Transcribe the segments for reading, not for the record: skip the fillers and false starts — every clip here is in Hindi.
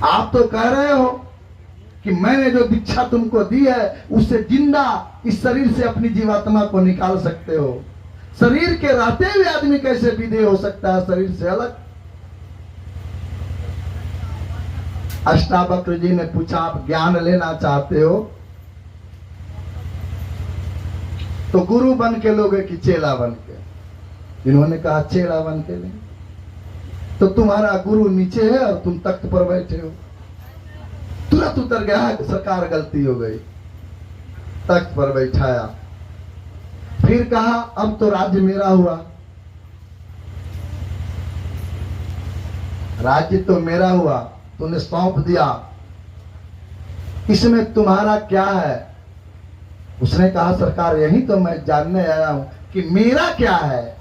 आप तो कह रहे हो कि मैंने जो दीक्षा तुमको दी है उससे जिंदा इस शरीर से अपनी जीवात्मा को निकाल सकते हो। शरीर के रहते हुए आदमी कैसे विदेह हो सकता है शरीर से अलग? अष्टावक्र जी ने पूछा, आप ज्ञान लेना चाहते हो तो गुरु बन के लोगे कि चेला बन के? इन्होंने कहा चेला बन के नहीं। तो तुम्हारा गुरु नीचे है और तुम तख्त पर बैठे हो। तुरंत उतर गया, सरकार गलती हो गई, तख्त पर बैठाया। फिर कहा अब तो राज्य मेरा हुआ, राज्य तो मेरा हुआ, तूने सौंप दिया, इसमें तुम्हारा क्या है? उसने कहा सरकार यही तो मैं जानने आया हूं कि मेरा क्या है।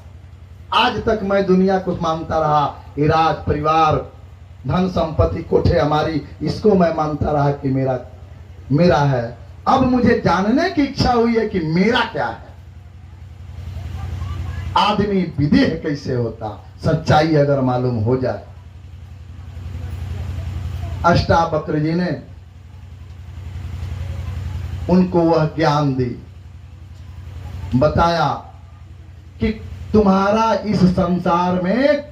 आज तक मैं दुनिया को मानता रहा, ये राज परिवार धन संपत्ति कोठे हमारी, इसको मैं मानता रहा कि मेरा है। अब मुझे जानने की इच्छा हुई है कि मेरा क्या है। आदमी विदेह कैसे होता, सच्चाई अगर मालूम हो जाए। अष्टावक्र जी ने उनको वह ज्ञान दी, बताया कि तुम्हारा इस संसार में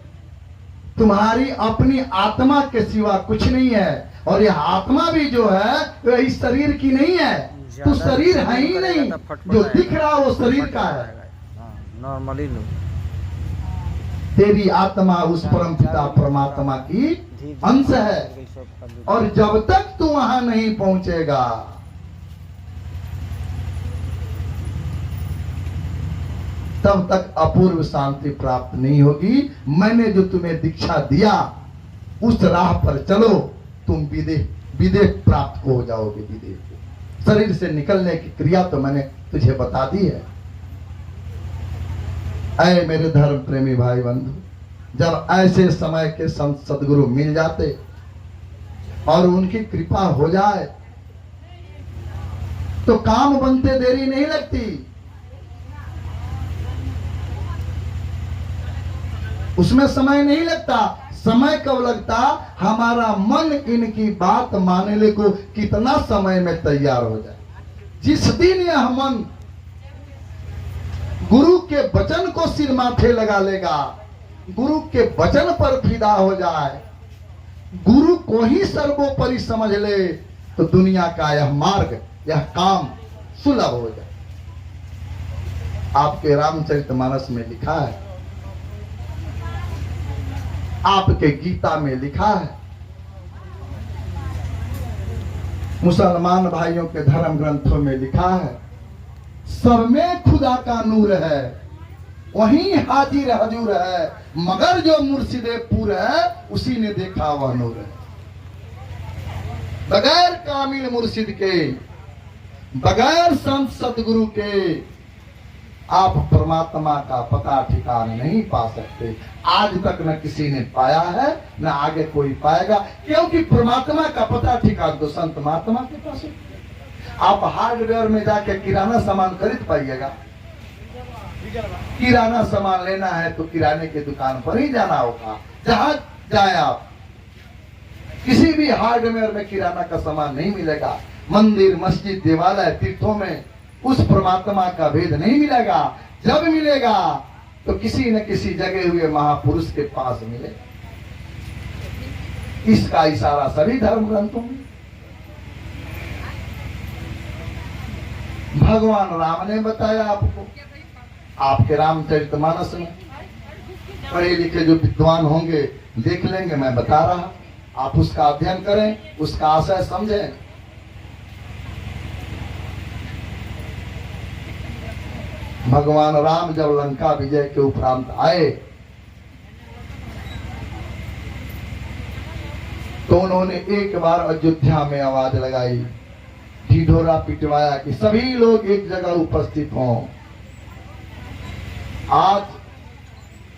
तुम्हारी अपनी आत्मा के सिवा कुछ नहीं है, और यह आत्मा भी जो है वह इस शरीर की नहीं है। तो शरीर है ही नहीं, जो दिख रहा वो शरीर का है। नॉर्मली तेरी आत्मा उस परम पिता परमात्मा की अंश है, और जब तक तू वहां नहीं पहुंचेगा तब तक अपूर्व शांति प्राप्त नहीं होगी। मैंने जो तुम्हें दीक्षा दिया उस राह पर चलो, तुम विदेह प्राप्त हो जाओगे। विदेह शरीर से निकलने की क्रिया तो मैंने तुझे बता दी है। ऐ मेरे धर्म प्रेमी भाई बंधु, जब ऐसे समय के संत सदगुरु मिल जाते और उनकी कृपा हो जाए तो काम बनते देरी नहीं लगती। उसमें समय नहीं लगता। समय कब लगता? हमारा मन इनकी बात मानने को कितना समय में तैयार हो जाए। जिस दिन यह मन गुरु के वचन को सिर माथे लगा लेगा, गुरु के वचन पर फिदा हो जाए, गुरु को ही सर्वोपरि समझ ले, तो दुनिया का यह मार्ग, यह काम सुलभ हो जाए। आपके रामचरितमानस में लिखा है, आपके गीता में लिखा है, मुसलमान भाइयों के धर्म ग्रंथों में लिखा है, सब में खुदा का नूर है, वहीं हाजिर हजूर है, मगर जो मुर्शिदे पूर है उसी ने देखा वह नूर है। बगैर कामिल मुर्शिद के, बगैर संत सतगुरु के आप परमात्मा का पता ठिकाना नहीं पा सकते। आज तक न किसी ने पाया है, न आगे कोई पाएगा, क्योंकि परमात्मा का पता ठिकाना तो संत महात्मा के पास है। आप हार्डवेयर में जाके किराना सामान खरीद पाइएगा। किराना सामान लेना है तो किराने की दुकान पर ही जाना होगा। जहां जाए आप, किसी भी हार्डवेयर में किराना का सामान नहीं मिलेगा। मंदिर, मस्जिद, देवालय, तीर्थों में उस परमात्मा का भेद नहीं मिलेगा। जब मिलेगा तो किसी न किसी जगे हुए महापुरुष के पास मिलेगा। इसका इशारा सभी धर्म ग्रंथों में। भगवान राम ने बताया आपको, आपके रामचरितमानस में। पढ़े लिखे जो विद्वान होंगे देख लेंगे, मैं बता रहा, आप उसका अध्ययन करें, उसका आशय समझें। भगवान राम जब लंका विजय के उपरांत आए तो उन्होंने एक बार अयोध्या में आवाज लगाई, ढिढोरा पिटवाया कि सभी लोग एक जगह उपस्थित हों। आज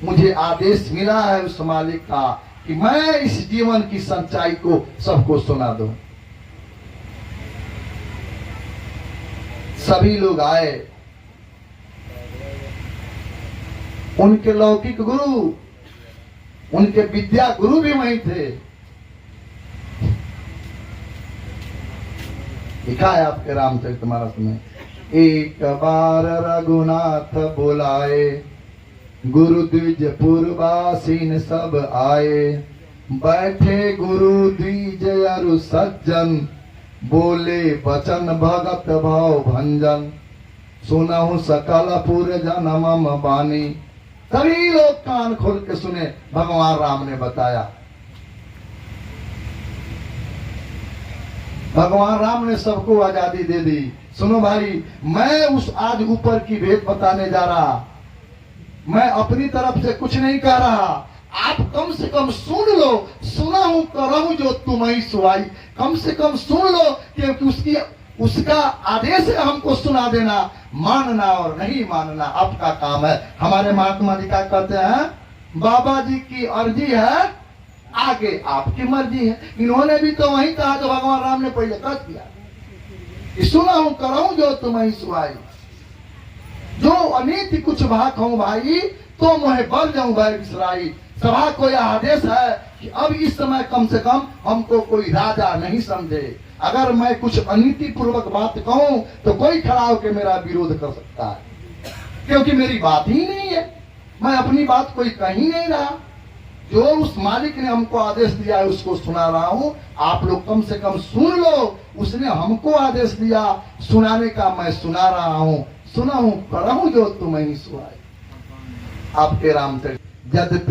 मुझे आदेश मिला है उस मालिक का कि मैं इस जीवन की सच्चाई को सबको सुना दूं। सभी लोग आए। उनके लौकिक गुरु, उनके विद्या गुरु भी वहीं थे। लिखा है आपके रामचरितमानस में, एक बार रघुनाथ बुलाए, गुरु द्विज पूर्वासीन सब आए, बैठे गुरु द्विज अरु सज्जन, बोले वचन भगत भाव भंजन, सुनहु सकल पुर जनमम बानी। सभी लोग कान खोल के सुने, भगवान राम ने बताया। भगवान राम ने सबको आजादी दे दी। सुनो भाई, मैं उस आज ऊपर की भेद बताने जा रहा, मैं अपनी तरफ से कुछ नहीं कह रहा। आप कम से कम सुन लो, सुना हूं करहूं जो तुम्हें सुहाई। कम से कम सुन लो, क्योंकि उसका आदेश है हमको सुना देना। मानना और नहीं मानना आपका काम है। हमारे महात्मा जी क्या कहते हैं, बाबा जी की अर्जी है, आगे आपकी मर्जी है। इन्होंने भी तो वही कहा जो भगवान राम ने पहले कह दिया, सुना हूं करहूं जो तुम्हें सुहाई। जो अनीति कुछ भाग हूं भाई, तो मुहे बल जाऊं भाई बिसराई। सभा को यह आदेश है कि अब इस समय कम से कम हमको कोई राजा नहीं समझे। अगर मैं कुछ अनीति पूर्वक बात कहूं तो कोई खड़ा होकर मेरा विरोध कर सकता है, क्योंकि मेरी बात ही नहीं है। मैं अपनी बात कोई कह ही नहीं रहा। जो उस मालिक ने हमको आदेश दिया है उसको सुना रहा हूं। आप लोग कम से कम सुन लो। उसने हमको आदेश दिया सुनाने का, मैं सुना रहा हूं। सुना हूं करहूं जो तुम्हें सुहाई। आपके रामचरित यद्यपि